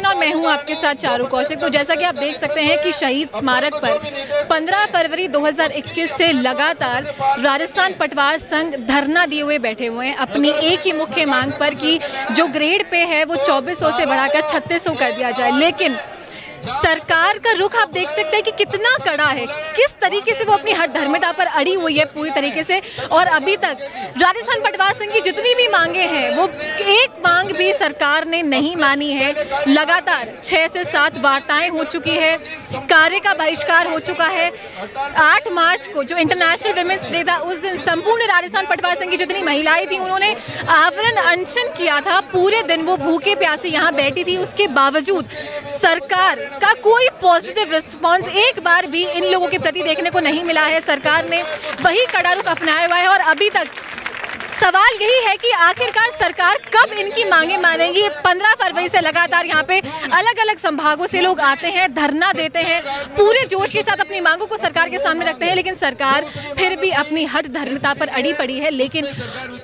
किशन और मैं हूं आपके साथ चारू कौशिक। तो जैसा कि आप देख सकते हैं कि शहीद स्मारक पर 15 फरवरी 2021 से लगातार राजस्थान पटवार संघ धरना दिए हुए बैठे हुए हैं अपनी एक ही मुख्य मांग पर कि जो ग्रेड पे है वो 2400 से बढ़ाकर 3600 कर दिया जाए। लेकिन सरकार का रुख आप देख सकते हैं कि कितना कड़ा है, किस तरीके से वो अपनी हठधर्मिता पर अड़ी हुई है पूरी तरीके से। और अभी तक राजस्थान पटवार संघ की जितनी भी मांगे हैं वो एक मांग भी सरकार ने नहीं मानी है। लगातार 6 से 7 वार्ताएं हो चुकी है, कार्य का बहिष्कार हो चुका है। 8 मार्च को जो इंटरनेशनल विमेंस डे था उस दिन संपूर्ण राजस्थान पटवार संघ की जितनी महिलाएं थी उन्होंने आवरण अनशन किया था। पूरे दिन वो भूखे प्यासे यहाँ बैठी थी, उसके बावजूद सरकार का कोई पॉजिटिव रिस्पांस एक बार भी इन लोगों के प्रति देखने को नहीं मिला है। सरकार ने वही कड़ा रुख अपनाया हुआ है और अभी तक सवाल यही है कि आखिरकार सरकार कब इनकी मांगे मानेगी। 15 फरवरी से लगातार यहाँ पे अलग अलग संभागों से लोग आते हैं, धरना देते हैं, पूरे जोश के साथ अपनी मांगों को सरकार के सामने रखते हैं, लेकिन सरकार फिर भी अपनी हठधर्मिता पर अड़ी पड़ी है। लेकिन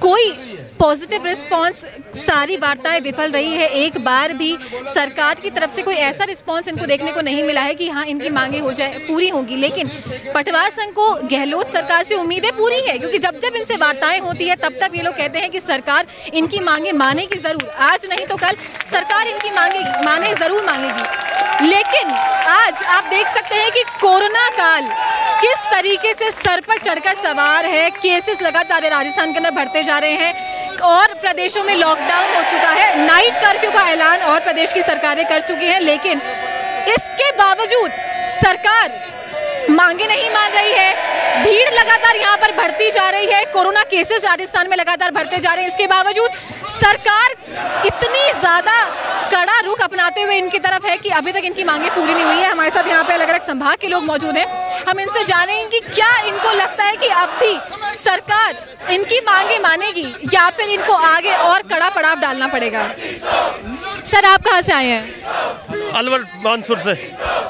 कोई पॉजिटिव रिस्पांस, सारी वार्ताएं विफल रही है। एक बार भी सरकार की तरफ से कोई ऐसा रिस्पांस इनको देखने को नहीं मिला है कि हाँ इनकी मांगे हो जाए, पूरी होंगी। लेकिन पटवार संघ को गहलोत सरकार से उम्मीदें पूरी है, क्योंकि जब जब इनसे वार्ताएं होती है तब तक ये लोग कहते हैं कि सरकार इनकी मांगे मानेगी जरूर, आज नहीं तो कल सरकार इनकी मांगे जरूर मांगेगी। लेकिन आज आप देख सकते हैं कि कोरोना काल किस तरीके से सर पर चढ़कर सवार है। केसेस लगातार राजस्थान के अंदर बढ़ते जा रहे हैं और प्रदेशों में लॉकडाउन हो चुका है, नाइट कर्फ्यू का ऐलान और प्रदेश की सरकारें कर चुकी हैं। लेकिन इसके बावजूद सरकार मांगे नहीं मान रही है। भीड़ लगातार यहाँ पर बढ़ती जा रही है, कोरोना केसेस राजस्थान में लगातार बढ़ते जा रहे हैं। इसके बावजूद सरकार इतनी ज़्यादा कड़ा रुख अपनाते हुए इनकी तरफ है कि अभी तक इनकी मांगे पूरी नहीं हुई है। हमारे साथ यहाँ पे अलग अलग संभाग के लोग मौजूद हैं, हम इनसे जानेंगे कि क्या इनको लगता है कि अब भी सरकार इनकी मांगे मानेगी या फिर इनको आगे और कड़ा पड़ाव डालना पड़ेगा। सर आप कहाँ से आए हैं? अलवर मानसूर से।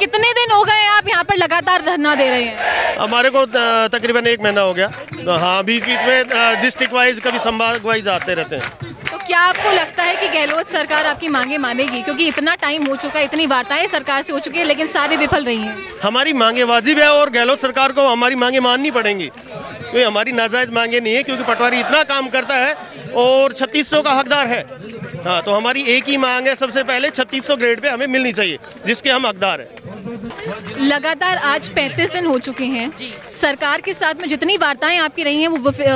कितने दिन हो गए आप यहाँ पर लगातार धरना दे रहे हैं? हमारे को तकरीबन 1 महीना हो गया। हाँ, बीच बीच में डिस्ट्रिक्ट वाइज कभी संभाग वाइज आते रहते हैं। तो क्या आपको लगता है कि गहलोत सरकार आपकी मांगे मानेगी, क्योंकि इतना टाइम हो चुका है, इतनी वार्ताएं सरकार से हो चुकी है लेकिन सारी विफल रही हैं? हमारी मांगे वाजिब है और गहलोत सरकार को हमारी मांगे माननी पड़ेंगी, क्योंकि हमारी नाजायज मांगे नहीं है, क्योंकि पटवारी इतना काम करता है और 3600 का हकदार है। हाँ, तो हमारी एक ही मांग है, सबसे पहले 3600 ग्रेड पे हमें मिलनी चाहिए जिसके हम हकदार हैं। लगातार आज 35 दिन हो चुके हैं, सरकार के साथ में जितनी वार्ताएं आपकी रही हैं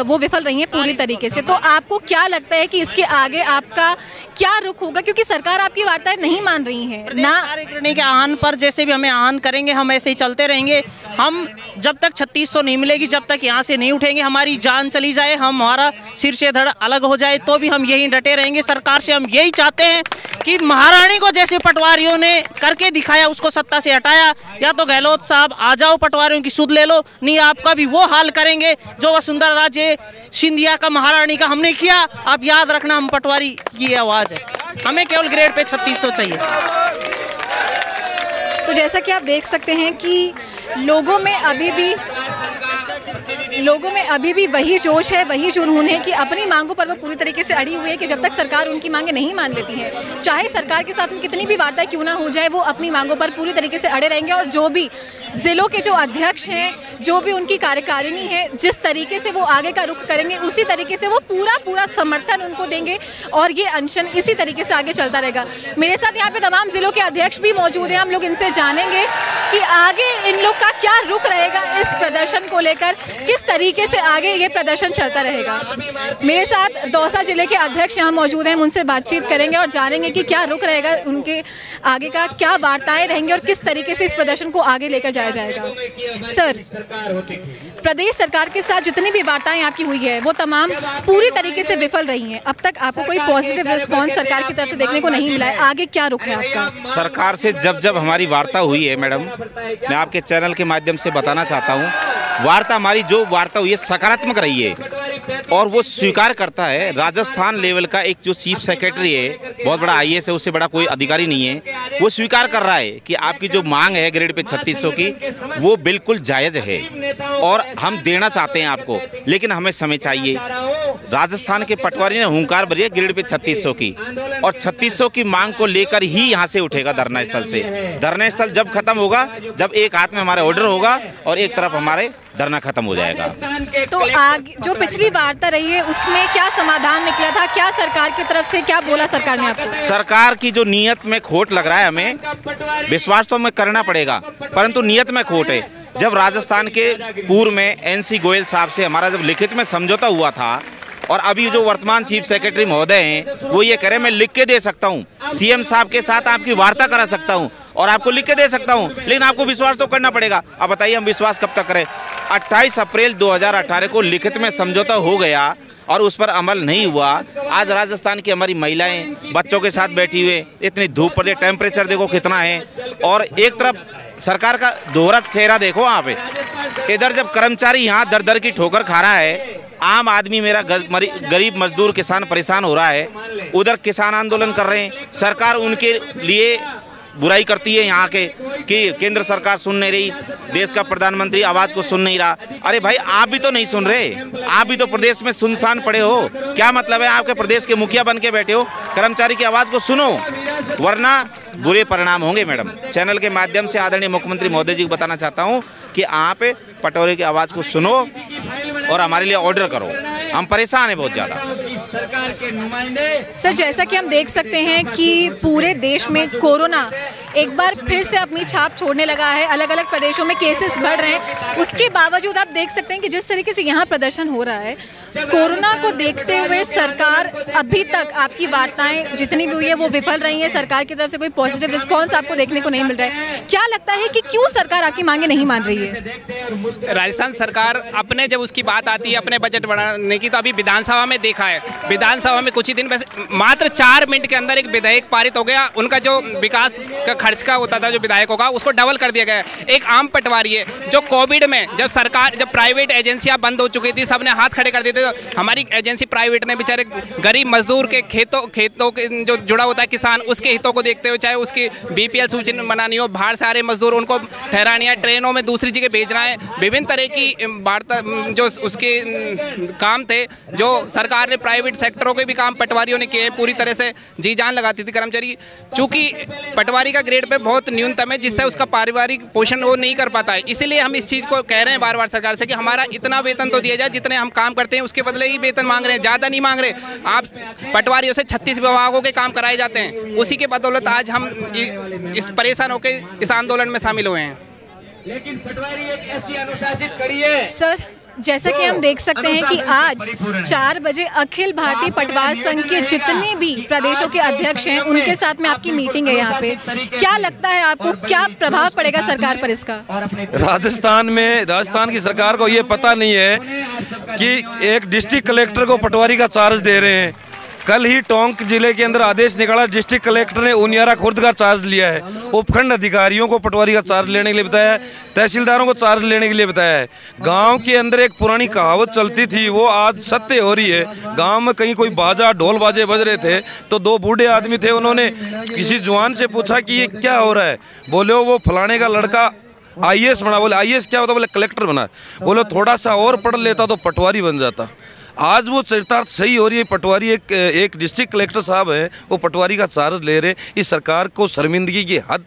वो विफल रही हैं पूरी तरीके से। तो आपको क्या लगता है कि इसके आगे आपका क्या रुख होगा, क्योंकि सरकार आपकी वार्ताएं नहीं मान रही है ना? करने के आह्वान पर जैसे भी हमें आह्वान करेंगे हम ऐसे ही चलते रहेंगे। हम जब तक 3600 नहीं मिलेगी, जब तक यहाँ से नहीं उठेंगे, हमारी जान चली जाए, हमारा सिर से धड़ अलग हो जाए, तो भी हम यही डटे रहेंगे। सरकार से हम यही चाहते हैं कि महारानी को जैसे पटवारियों ने करके दिखाया उसको सत्ता से हटाया, या तो गहलोत साहब आ जाओ, पटवारियों की सुध ले लो, नहीं आपका भी वो हाल करेंगे जो वसुंधरा राजे सिंधिया का महारानी का हमने किया। आप याद रखना, हम पटवारी की आवाज़ है, हमें केवल ग्रेड पे 3600 चाहिए। तो जैसा कि आप देख सकते हैं कि लोगों में अभी भी वही जोश है, वही जुनून है कि अपनी मांगों पर वो पूरी तरीके से अड़ी हुई है कि जब तक सरकार उनकी मांगे नहीं मान लेती है, चाहे सरकार के साथ में कितनी भी वार्ता क्यों ना हो जाए, वो अपनी मांगों पर पूरी तरीके से अड़े रहेंगे। और जो भी जिलों के जो अध्यक्ष हैं, जो भी उनकी कार्यकारिणी है, जिस तरीके से वो आगे का रुख करेंगे उसी तरीके से वो पूरा समर्थन उनको देंगे और ये अनशन इसी तरीके से आगे चलता रहेगा। मेरे साथ यहाँ पे तमाम जिलों के अध्यक्ष भी मौजूद हैं, हम लोग इनसे जानेंगे कि आगे इन लोग का क्या रुख रहेगा इस प्रदर्शन को लेकर, किस तरीके से आगे ये प्रदर्शन चलता रहेगा। मेरे साथ दौसा जिले के अध्यक्ष यहाँ मौजूद हैं, हम उनसे बातचीत करेंगे और जानेंगे कि क्या रुख रहेगा उनके आगे का, क्या वार्ताएं रहेंगी और किस तरीके से इस प्रदर्शन को आगे लेकर जाया जाएगा। सर, प्रदेश सरकार के साथ जितनी भी वार्ताएं आपकी हुई है वो तमाम पूरी तरीके से विफल रही हैं। अब तक आपको कोई पॉजिटिव रिस्पॉन्स सरकार की तरफ से देखने को नहीं मिला है, आगे क्या रुख है आपका? सरकार से जब हमारी वार्ता हुई है मैडम, मैं आपके चैनल के माध्यम से बताना चाहता हूँ, वार्ता हमारी जो वार्ता हुई है सकारात्मक रही है। और वो स्वीकार करता है। राजस्थान लेवल का एक जो चीफ सेक्रेटरी है, बहुत बड़ा IAS है, उससे बड़ा कोई अधिकारी नहीं है, वो स्वीकार कर रहा है कि आपकी जो मांग है ग्रेड पे 3600 की वो बिल्कुल जायज़ है और हम देना चाहते हैं आपको, लेकिन हमें समय चाहिए। राजस्थान के पटवारी ने हुंकार भरी है ग्रेड पे 3600 की, और 3600 की मांग को लेकर ही यहाँ से उठेगा धरना स्थल से। धरना स्थल जब खत्म होगा, जब एक हाथ में हमारा ऑर्डर होगा और एक तरफ हमारे धरना खत्म हो जाएगा। तो आगे जो पिछली वार्ता रही है उसमें क्या समाधान निकला था? क्या सरकार की तरफ से क्या बोला सरकार ने आपको? सरकार की जो नीयत में खोट लग रहा है, हमें विश्वास तो हमें करना पड़ेगा, परंतु नीयत में खोट है। जब राजस्थान के पूर्व में NC गोयल साहब से हमारा जब लिखित में समझौता हुआ था, और अभी जो वर्तमान चीफ सेक्रेटरी महोदय हैं वो ये कह रहे हैं मैं लिख के दे सकता हूँ, CM साहब के साथ आपकी वार्ता करा सकता हूँ और आपको लिख के दे सकता हूँ, लेकिन आपको विश्वास तो करना पड़ेगा। अब बताइए हम विश्वास कब तक करें? 28 अप्रैल 2018 को लिखित में समझौता हो गया और उस पर अमल नहीं हुआ। आज राजस्थान की हमारी महिलाएं बच्चों के साथ बैठी हुए, इतनी धूप पड़ रही, टेम्परेचर देखो कितना है, और एक तरफ सरकार का दोहरा चेहरा देखो वहाँ पे। इधर जब कर्मचारी यहाँ दर दर की ठोकर खा रहा है, आम आदमी मेरा गरीब मजदूर किसान परेशान हो रहा है, उधर किसान आंदोलन कर रहे हैं, सरकार उनके लिए बुराई करती है यहाँ के कि केंद्र सरकार सुन नहीं रही, देश का प्रधानमंत्री आवाज़ को सुन नहीं रहा। अरे भाई आप भी तो नहीं सुन रहे, आप भी तो प्रदेश में सुनसान पड़े हो। क्या मतलब है आपके प्रदेश के मुखिया बन के बैठे हो? कर्मचारी की आवाज़ को सुनो, वरना बुरे परिणाम होंगे। मैडम, चैनल के माध्यम से आदरणीय मुख्यमंत्री महोदय जी को बताना चाहता हूँ कि आप पटवारी की आवाज़ को सुनो और हमारे लिए ऑर्डर करो, हम परेशान हैं बहुत ज़्यादा। सर, जैसा कि हम देख सकते हैं कि पूरे देश में कोरोना एक बार फिर से अपनी छाप छोड़ने लगा है, अलग अलग प्रदेशों में केसेस बढ़ रहे हैं, उसके बावजूद आप देख सकते हैं कि जिस तरीके से यहाँ प्रदर्शन हो रहा है, कोरोना को देखते हुए सरकार अभी तक आपकी वार्ताएं जितनी भी हुई है वो विफल रही हैं, सरकार की तरफ से कोई पॉजिटिव रिस्पॉन्स आपको देखने को नहीं मिल रहा है। क्या लगता है कि क्यों सरकार आपकी मांगे नहीं मान रही है? राजस्थान सरकार अपने जब उसकी बात आती है अपने बजट बढ़ाने की, तो अभी विधानसभा में देखा है, विधानसभा में कुछ ही दिन वैसे मात्र 4 मिनट के अंदर एक विधेयक पारित हो गया, उनका जो विकास का खर्च का होता था जो विधायकों का, उसको डबल कर दिया गया। एक आम पटवारी है जो कोविड में जब प्राइवेट एजेंसियां बंद हो चुकी थी, सबने हाथ खड़े कर दिए थे, हमारी एजेंसी प्राइवेट ने बेचारे गरीब मजदूर के खेतों के जो जुड़ा होता है किसान, उसके हितों को देखते हुए, चाहे उसकी BPL सूची बनानी हो, बाहर से आ रहे मजदूर उनको ठहरानी है, ट्रेनों में दूसरी जगह भेजना है, विभिन्न तरह की वार्ता जो उसके काम थे, जो सरकार ने प्राइवेट सेक्टरों के भी काम पटवारियों ने किए, पूरी तरह से जी जान लगाती थी कर्मचारी। चूंकि पटवारी का ग्रेड पे बहुत न्यूनतम है, जिससे उसका पारिवारिक पोषण वो नहीं कर पाता है, इसीलिए हम इस चीज़ को कह रहे हैं बार बार सरकार से कि हमारा इतना वेतन तो दिया जाए, जितने हम काम करते हैं उसके बदले ही वेतन मांग रहे हैं, ज़्यादा नहीं मांग रहे। आप पटवारियों से 36 विभागों के काम कराए जाते हैं, उसी के बदौलत आज हम इस परेशान होकर इस आंदोलन में शामिल हुए हैं। लेकिन पटवारी एक ऐसी अनुशासित कड़ी है सर, जैसा कि हम देख सकते हैं कि आज 4 बजे अखिल भारतीय पटवार संघ के जितने भी प्रदेशों के अध्यक्ष हैं उनके साथ में आपकी मीटिंग है यहाँ पे। क्या लगता है आपको, क्या प्रभाव पड़ेगा सरकार पर इसका? राजस्थान की सरकार को ये पता नहीं है कि एक डिस्ट्रिक्ट कलेक्टर को पटवारी का चार्ज दे रहे हैं। कल ही टोंक जिले के अंदर आदेश निकाला, डिस्ट्रिक्ट कलेक्टर ने उनियारा खुर्द का चार्ज लिया है, उपखंड अधिकारियों को पटवारी का चार्ज लेने के लिए बताया है, तहसीलदारों को चार्ज लेने के लिए बताया है। गांव के अंदर एक पुरानी कहावत चलती थी, वो आज सत्य हो रही है। गांव में कहीं कोई बाजा ढोल बाजे बज रहे थे तो 2 बूढ़े आदमी थे, उन्होंने किसी जवान से पूछा कि ये क्या हो रहा है? बोले वो फलाने का लड़का IAS बना। बोले IAS क्या होता? बोले कलेक्टर बना। बोले थोड़ा सा और पढ़ लेता तो पटवारी बन जाता। आज वो चरितार्थ सही हो रही है। पटवारी एक डिस्ट्रिक्ट कलेक्टर साहब है, वो पटवारी का चार्ज ले रहे। इस सरकार को शर्मिंदगी की हद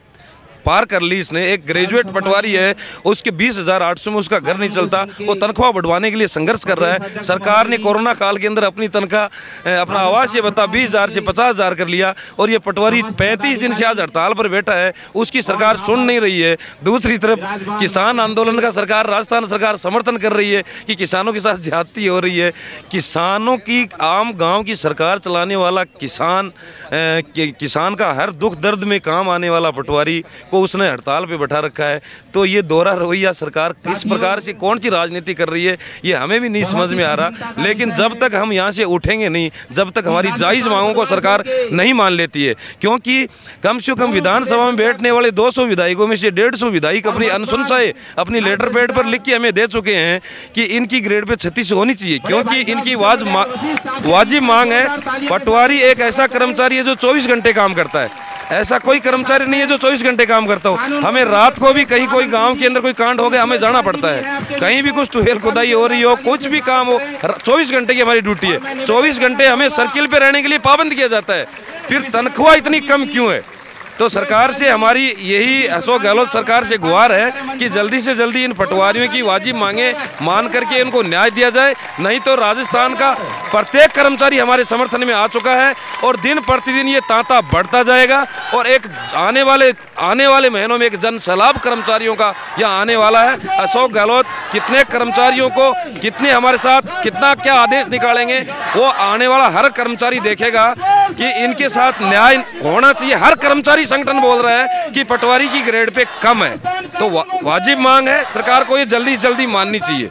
पार कर ली इसने। एक ग्रेजुएट पटवारी है, उसके 20,800 में उसका घर नहीं चलता, वो तनख्वाह बढ़वाने के लिए संघर्ष कर रहा है। सरकार ने कोरोना काल के अंदर अपनी तनख्वाह, अपना आवास ये बता 20,000 से 50,000 कर लिया, और ये पटवारी 35 दिन से आज हड़ताल पर बैठा है, उसकी सरकार सुन नहीं रही है। दूसरी तरफ किसान आंदोलन का सरकार, राजस्थान सरकार समर्थन कर रही है कि किसानों के साथ ज्यादती हो रही है। किसानों की, आम गाँव की सरकार चलाने वाला किसान का हर दुख दर्द में काम आने वाला पटवारी को उसने हड़ताल पे बैठा रखा है। तो ये दोहरा रवैया सरकार किस प्रकार से कौन सी राजनीति कर रही है ये हमें भी नहीं समझ में आ रहा। लेकिन जब तक हम यहाँ से उठेंगे नहीं, जब तक हमारी जायज़ मांगों को सरकार नहीं मान लेती है, क्योंकि कम से कम विधानसभा में बैठने वाले 200 विधायकों में से 150 विधायक अपनी अनुशंसाएं अपनी लेटर पैड पर लिख के हमें दे चुके हैं कि इनकी ग्रेड पे 36 होनी चाहिए, क्योंकि इनकी वाजिब मांग है। पटवारी एक ऐसा कर्मचारी है जो 24 घंटे काम करता है, ऐसा कोई कर्मचारी नहीं है जो 24 घंटे काम करता हो। हमें रात को भी कहीं कोई गांव के अंदर कोई कांड हो गया हमें जाना पड़ता है, कहीं भी कुछ तुहेल खुदाई हो रही हो, कुछ भी काम हो, 24 घंटे की हमारी ड्यूटी है। 24 घंटे हमें सर्किल पे रहने के लिए पाबंद किया जाता है, फिर तनख्वाह इतनी कम क्यों है? तो सरकार से हमारी यही अशोक गहलोत सरकार से गुहार है कि जल्दी से जल्दी इन पटवारियों की वाजिब मांगे मान करके इनको न्याय दिया जाए, नहीं तो राजस्थान का प्रत्येक कर्मचारी हमारे समर्थन में आ चुका है और दिन प्रतिदिन ये तांता बढ़ता जाएगा। और एक आने वाले महीनों में एक जन सैलाब कर्मचारियों का यहाँ आने वाला है। अशोक गहलोत कितने कर्मचारियों को कितने हमारे साथ कितना क्या आदेश निकालेंगे वो आने वाला हर कर्मचारी देखेगा कि इनके साथ न्याय होना चाहिए। हर कर्मचारी संगठन बोल रहा है कि पटवारी की ग्रेड पे कम है, तो वाजिब मांग है, सरकार को ये जल्दी से जल्दी माननी चाहिए।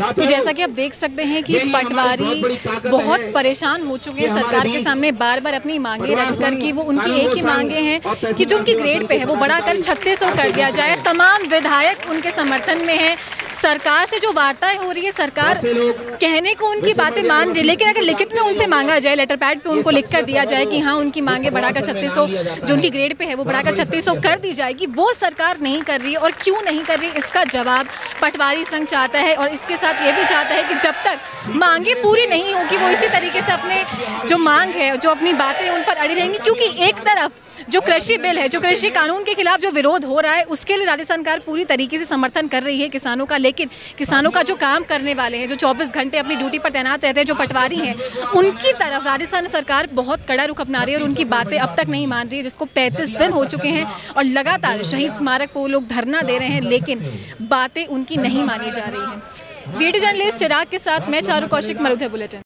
तो जैसा कि आप देख सकते हैं कि पटवारी बहुत परेशान हो चुके हैं सरकार के सामने, बार बार अपनी मांगे रख कर कि वो उनकी एक ही मांगे हैं कि जो उनकी ग्रेड पे है वो बढ़ाकर 3600 कर दिया जाए। तमाम विधायक उनके समर्थन में हैं। सरकार से जो वार्ताएं हो रही है, सरकार कहने को उनकी बातें मान रही है, लेकिन अगर लिखित में उनसे मांगा जाए, लेटर पैड पे उनको लिख कर दिया जाए कि हाँ उनकी मांगे बढ़ाकर 3600 जो उनकी ग्रेड पे है वो बढ़ाकर 3600 कर दी जाएगी, वो सरकार नहीं कर रही है। और क्यों नहीं कर रही इसका जवाब पटवारी संघ चाहता है, और इसके साथ ये भी चाहता है कि जब तक मांगे पूरी नहीं होगी वो इसी तरीके से अपने जो मांग है, जो अपनी बातें उन पर अड़ी रहेंगी। क्योंकि एक तरफ जो कृषि बिल है, जो कृषि कानून के खिलाफ जो विरोध हो रहा है, उसके लिए राजस्थान सरकार पूरी तरीके से समर्थन कर रही है किसानों का, लेकिन किसानों का जो काम करने वाले हैं, जो 24 घंटे अपनी ड्यूटी पर तैनात रहते हैं, जो पटवारी हैं, उनकी तरफ राजस्थान सरकार बहुत कड़ा रुख अपना रही है और उनकी बातें अब तक नहीं मान रही है, जिसको 35 दिन हो चुके हैं और लगातार शहीद स्मारक को लोग धरना दे रहे हैं, लेकिन बातें उनकी नहीं मानी जा रही हैं। वीडियो जर्नलिस्ट चिराग के साथ मैं चारू कौशिक, मरूधे बुलेटिन।